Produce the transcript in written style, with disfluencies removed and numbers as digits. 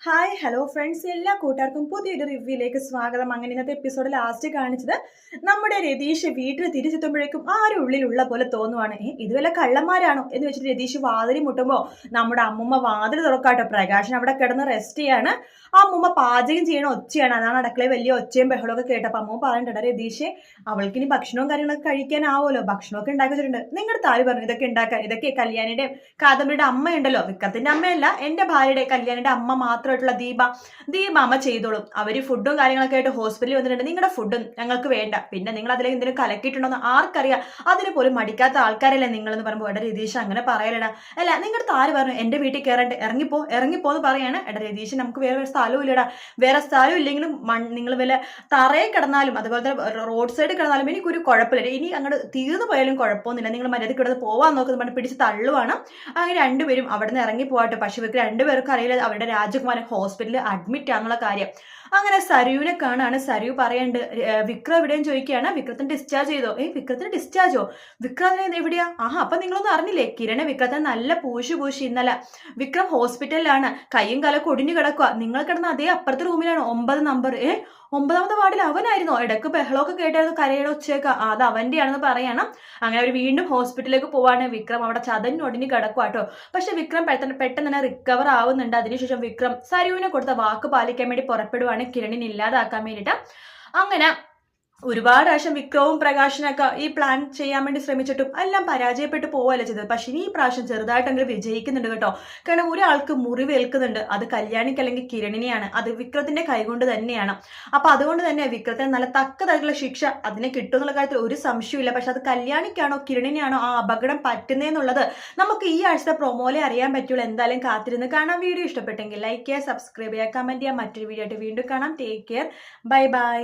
Hi hello friends, എല്ലാ കൂട്ടുകാർക്കും പുതിയൊരു റിവ്യൂയിലേക്ക് സ്വാഗതം. അങ്ങനെ ഇന്നത്തെ എപ്പിസോഡ് ലാസ്റ്റ് കാണിച്ചത് നമ്മുടെ രതീഷ് വീട്ടിൽ തിരിച്ചെത്തുമ്പോഴേക്കും ആരും ഉള്ളിലുള്ള പോലെ തോന്നുവാണ്. ഇത് വല്ല കള്ളന്മാരാണോ എന്ന് വെച്ചിട്ട് രതീഷ് വാതിൽ മുട്ടുമ്പോൾ നമ്മുടെ അമ്മുമ്മ വാതിൽ തുറക്കാട്ടോ. പ്രകാശൻ അവിടെ കിടന്ന് റെസ്റ്റ് ചെയ്യാണ്. ആ അമ്മുമ്മ പാചകം ചെയ്യണ ഒച്ചയാണ്. അതാണ് അടുക്കളയിൽ വലിയ ഒച്ചയും ബഹളമൊക്കെ കേട്ടപ്പോൾ അമ്മ പറഞ്ഞിട്ടുണ്ട്, രതീഷ് അവൾക്ക് ഇനി ഭക്ഷണവും കാര്യങ്ങളൊക്കെ കഴിക്കാനാവുമല്ലോ, ഭക്ഷണമൊക്കെ ഉണ്ടാക്കി വെച്ചിട്ടുണ്ട്. നിങ്ങളുടെ താഴെ പറഞ്ഞു ഇതൊക്കെ ഉണ്ടാക്കാൻ. ഇതൊക്കെ കല്യാണിയുടെ കാദംബരിയുടെ അമ്മയുണ്ടല്ലോ, വിക്രത്തിന്റെ അമ്മയല്ല, എന്റെ ഭാര്യയുടെ കല്യാണിയുടെ അമ്മ മാത്രമായിട്ടുള്ള ദീപ അമ്മ ചെയ്തോളും. അവര് ഫുഡും കാര്യങ്ങളൊക്കെ ആയിട്ട് ഹോസ്പിറ്റലിൽ വന്നിട്ടുണ്ട്. നിങ്ങളുടെ ഫുഡും ഞങ്ങൾക്ക് വേണ്ട. പിന്നെ നിങ്ങൾ അതിലേക്ക് എന്തെങ്കിലും കലക്കിയിട്ടുണ്ടോന്ന് ആർക്കറിയാം. അതിന് പോലും മടിക്കാത്ത ആൾക്കാരല്ലേ നിങ്ങളെന്ന് പറയുമ്പോൾ എടാ രതീഷ് അങ്ങനെ പറയലടാ. അല്ല, നിങ്ങളുടെ താര് പറഞ്ഞു എന്റെ വീട്ടിൽ കയറണ്ട്, ഇറങ്ങിപ്പോ എന്ന് പറയാണ്. എടാ രതീഷ് നമുക്ക് വേറെ സ്ഥലവും ഇല്ലടാ. വേറെ സ്ഥലം ഇല്ലെങ്കിലും നിങ്ങൾ വല്ല തറയിൽ കിടന്നാലും അതുപോലെ തന്നെ റോഡ് സൈഡിൽ കിടന്നാലും എനിക്കൊരു കുഴപ്പമില്ല. ഇനി അങ്ങോട്ട് തീർന്നു പോയാലും കുഴപ്പമൊന്നുമില്ല. നിങ്ങൾ മര്യാദയ്ക്ക് കിടന്ന് പോവാൻ നോക്കുന്നു പറഞ്ഞ് പിടിച്ച് തള്ളുവാണ്. അങ്ങനെ രണ്ടുപേരും അവിടെ നിന്ന് ഇറങ്ങി പോകട്ടെ. പക്ഷെ ഇവർക്ക് രണ്ടുപേർക്കും അറിയില്ല അവരുടെ രാജകുമാരൻ ഹോസ്പിറ്റലിൽ അഡ്മിറ്റ് ആണെന്നുള്ള കാര്യം. അങ്ങനെ സരുവിനെ കാണാണ്. സരു പറയണ്ട് വിക്രം എവിടെയും ചോദിക്കുകയാണ്. വിക്രത്തിന് ഡിസ്ചാർജ് ചെയ്തോ? വിക്രത്തിന് ഡിസ്ചാർജോ? വിക്രം എവിടെയാ? അപ്പൊ നിങ്ങളൊന്നും അറിഞ്ഞില്ലേ? കിരണ വിക്രത്തിന് നല്ല പൂശി ഇന്നലെ. വിക്രം ഹോസ്പിറ്റലിലാണ്, കയ്യും കാലൊക്കെ ഒടിഞ്ഞു കിടക്കുക. നിങ്ങൾ കിടന്ന അതേ അപ്പുറത്തെ റൂമിലാണ്, 9 നമ്പർ. 9ാമത്തെ വാർഡിൽ അവനായിരുന്നോ? ഇടക്ക് ബഹളമൊക്കെ കേട്ടായിരുന്നു, കരയുടെ ഒച്ചയൊക്കെ. അത് അവന്റെയാണെന്ന് പറയണം. അങ്ങനെ അവർ വീണ്ടും ഹോസ്പിറ്റലിലേക്ക് പോവാണ്. വിക്രം അവിടെ ചതഞ്ഞൊടിഞ്ഞ് കിടക്കുക കേട്ടോ. പക്ഷെ വിക്രം പെട്ടെന്ന് തന്നെ റിക്കവർ ആവുന്നുണ്ട്. അതിനുശേഷം വിക്രം സരുവിനെ കൊടുത്ത വാക്ക് പാലിക്കാൻ വേണ്ടി പുറപ്പെടുവാണ്, കിരണിനെ ഇല്ലാതാക്കാൻ വേണ്ടിയിട്ട്. അങ്ങനെ ഒരുപാട് പ്രാവശ്യം വിക്രവും പ്രകാശനൊക്കെ ഈ പ്ലാൻ ചെയ്യാൻ വേണ്ടി ശ്രമിച്ചിട്ടും എല്ലാം പരാജയപ്പെട്ടു പോവുകയല്ല ചെയ്തത്. പക്ഷെ ഈ പ്രാവശ്യം ചെറുതായിട്ടെങ്കിലും വിജയിക്കുന്നുണ്ട് കേട്ടോ. കാരണം ഒരാൾക്ക് മുറിവേൽക്കുന്നുണ്ട്. അത് കല്യാണിക്ക് അല്ലെങ്കിൽ കിരണിനെയാണ്. അത് വിക്രത്തിന്റെ കൈകൊണ്ട് തന്നെയാണ്. അപ്പൊ അതുകൊണ്ട് തന്നെ വിക്രത്തിന് നല്ല തക്കതായിട്ടുള്ള ശിക്ഷ അതിനെ കിട്ടുമെന്നുള്ള കാര്യത്തിൽ ഒരു സംശയമില്ല. പക്ഷെ അത് കല്യാണിക്കാണോ കിരണിനെയാണോ ആ അപകടം പറ്റുന്നതെന്നുള്ളത് നമുക്ക് ഈ ആഴ്ചത്തെ പ്രൊമോയിലെ അറിയാൻ പറ്റുള്ളൂ. എന്തായാലും കാത്തിരുന്ന് കാണാം. വീഡിയോ ഇഷ്ടപ്പെട്ടെങ്കിൽ ലൈക്ക് ചെയ്യുക, സബ്സ്ക്രൈബ് ചെയ്യുക, കമന്റ് ചെയ്യുക. മറ്റൊരു വീഡിയോ ആയിട്ട് വീണ്ടും കാണാം. Take care, bye bye.